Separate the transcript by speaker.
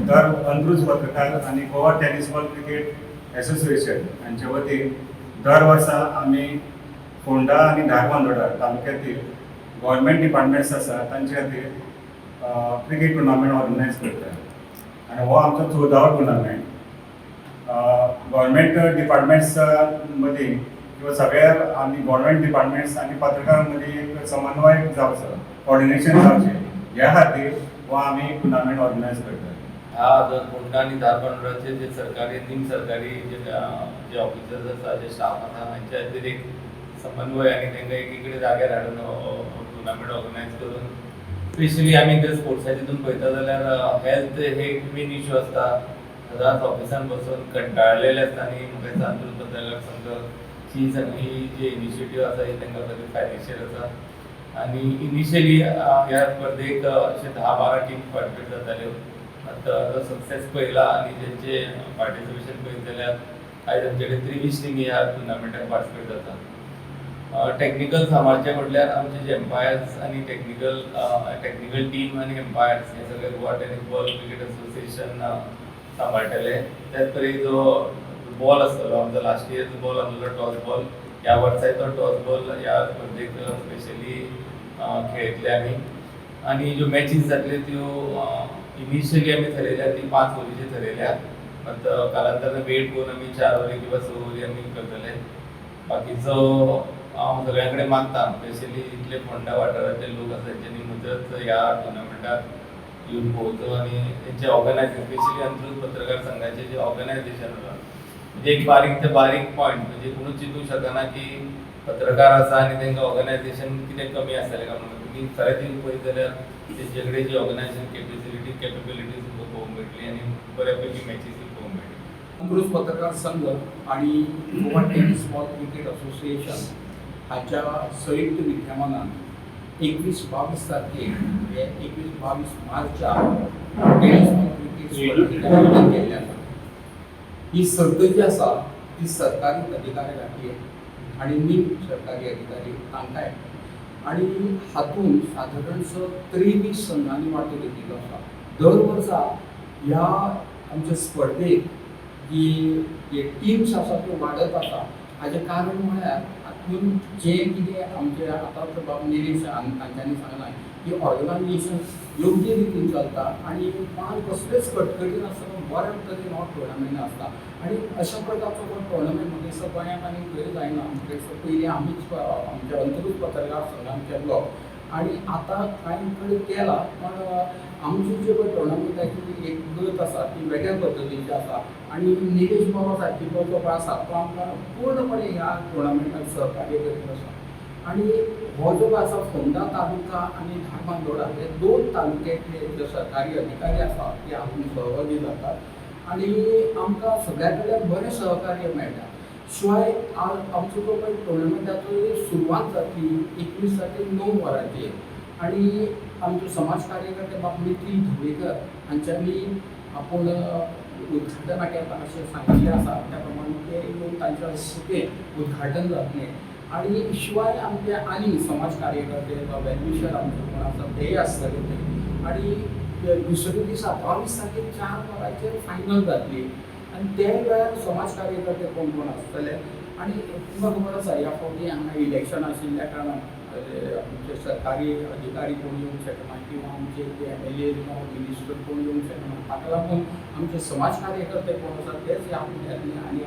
Speaker 1: दर अंत्रुज पत्रकार आणि Goa tennis ball cricket association यांच्या वतीन दर वर्सा आम्ही फोंडा आणि धारबांदोडा तालुक्यातील गव्हर्मेंट डिपार्टमेंट्स आसा तांचे खातीर क्रिकेट टुर्नामेंट ऑर्गनायज करतात आणि हो आमचो 14वा टुर्नामेंट. गव्हर्मेंट डिपार्टमेंट्स मदीं किंवा सगळ्या आमी गव्हर्मेंट डिपार्टमेंट्स आणि पत्रकारां मदीं एक समन्वय जावचो, कोऑर्डिनेशन जावचें ह्या खातीर हो आमी टुर्नामेंट ऑर्गनायज करतात.
Speaker 2: हा जर फोंडा आणि धारबांदोडाचे जे सरकारी निम सरकारी जे ऑफिसर्स आसा, जे स्टाफ आसा हांच्या खातीर एक समन्वय आणि तांकां एकीकडे जाग्यार हाडून टुर्नामेंट ऑर्गनायज करून स्पेशली आमी जर स्पोर्ट्साच्या हितून पळयता जाल्यार हेल्थ हे एक मेन इश्यू आसता. सदांच ऑफिसान बसून कंटाळलेले आसता आनी म्हाका दिसता अंत्रुज पत्रकार संघ ही सगळी जी इनिशिएटीव आसा ही तांकां खातीर फायदेशीर आसा. आणि इनिशियली ह्या स्पर्धेक अशे 10-12 टीम पार्टिसिपेट जाताल्यो. आतां सक्सेस पळयला आणि त्यांचे पार्टिसिपेशन पळयत जाल्यार आयज आमचे कडेन 23 टीमी ह्या टुर्नामेंटाक पार्टिसिपेट जाता. टेक्निकल सांबाळचे म्हटल्यार आमचे जे एम्पायर्स आणि टेक्निकल टीम आणि एम्पायर्स हे सगळे Goa tennis ball cricket association सांबाळटले. त्याच तरेन जो बॉल आसतलो आमचो लास्ट इयरचो बॉल आसलो टॉस बॉल, ह्या वर्साचो टॉस बॉल ह्या स्पर्धेक स्पेशली खेळटले आमी. आणि ज्यो मॅचीस जातल्यो त्यो इनिशियली आमी थारायल्या ती 5 ओव्हरीची थारायल्या. मात कालांतरान वेळ पळोवन आमी 4 ओव्हरी किंवा 6 ओव्हरी आमी करतले. बाकीचो हांव सगळ्यां कडेन मागता, स्पेशली इतले फोंडा वाठारांतले लोक आसा जेणी मजत ह्या टुर्नामेंटाक येवन पळोवचो आणि तेंचे ऑर्गनायझेशन स्पेशली अंत्रुज पत्रकार संघाचे जे ऑर्गनायझेशन आसा म्हणजे एक बारीक ते बारीक पॉयंट म्हणजे कोणूच चिंतूंक शकना की पत्रकार आसा आणि तांकां ऑर्गनायझेशन कितें कमी आसतलें काय म्हणून. तुमी खरें पळयत जाल्यार तेंचे कडेन जी ऑर्गनायझेशन कॅपेबिलिटीज पळोवंक मेळटली आणि बऱ्यापैकी मॅचीस पळोवंक मेळटली.
Speaker 3: अंत्रुज पत्रकार संघ आणि Goa tennis ball cricket association हाच्या संयुक्त विद्यमानान 21-22 तारखेक 21-22 मार्चा टेनिस बॉल क्रिकेट स्पर्धेचें आयोजन केल्लें आसा. ही सर्त जी आसा ती सरकारी अधिकारी खातीर आणि निम सरकारी अधिकारी तांकांय आणि हातून सादारणसो 23 संघांनी वांटो घेतिल्लो आसा. दर वर्सा ह्या आमच्या स्पर्धेक जी टीम्स आसा त्यो वाडत आसा. हाजें कारण म्हळ्यार हातून जें कितें आमचें आतां निलेश तांच्यांनी सांगलां की ऑर्गनायझेशन योग्य रितीन चलता आणि कसलेच कटकटी नासतना बऱ्या तरेन हो टुर्नामेंट आसता. आणि अशा प्रकारचो हो टुर्नामेंट म्हाका दिसता गोंयांत आनी खंय जायना. म्हणजे पयलीं आमीच आमच्या अंत्रुज पत्रकार संघान केल्लो आणि आतां कांय कडेन केला, पण आमची जी पळय टुर्नामेंटाची एक गत आसा ती वेगळ्या पद्दतीची आसा. आणि निलेश बाबा सारकिलो जो आसा तो आमकां पूर्णपणे ह्या टुर्नामेंटाक सहकार्य करीत आसा. आणि हो जो आसा फोंडा तालुका आणि धारबांदोडा हे 2 तालुक्यातले जे सरकारी अधिकारी आसा ते हातूंत सहभागी जातात आणि आमकां सगळ्या कडल्यान बरें सहकार्य मेळटा. शिवाय आज आमचो जो पळय टुर्नामेंटाचो सुरवात जातली 21 तारखेक 9 वरांचेर आणि आमचो समाज कार्यकर्ते बाब निखील धुळेकर हांच्यांनी आपूण उद्घाटनाक येता अशें सांगिल्लें आसा. त्या प्रमाणे ते येवन तांच्या हस्ते उद्घाटन जातलें. आणि शिवाय आमचे आनी समाज कार्यकर्ते वेलविशर आमचे कोण आसा ते आसतले थंय. आणि दुसरे दिसा 22 तारखेक 4 वरांचेर फायनल जातली आणि ते वेळार समाज कार्यकर्ते कोण कोण आसतले. आणि तुमकां खबर आसा ह्या फावटी हांगा इलेक्शन आशिल्ल्या कारणान आमचे सरकारी अधिकारी कोण येवंक शकना किंवा आमचे MLA किंवा मिनिस्टर कोण येवंक शकना. ताका लागून आमचे समाज कार्यकर्ते कोण आसा तेच ह्या फुड्यांतले आणि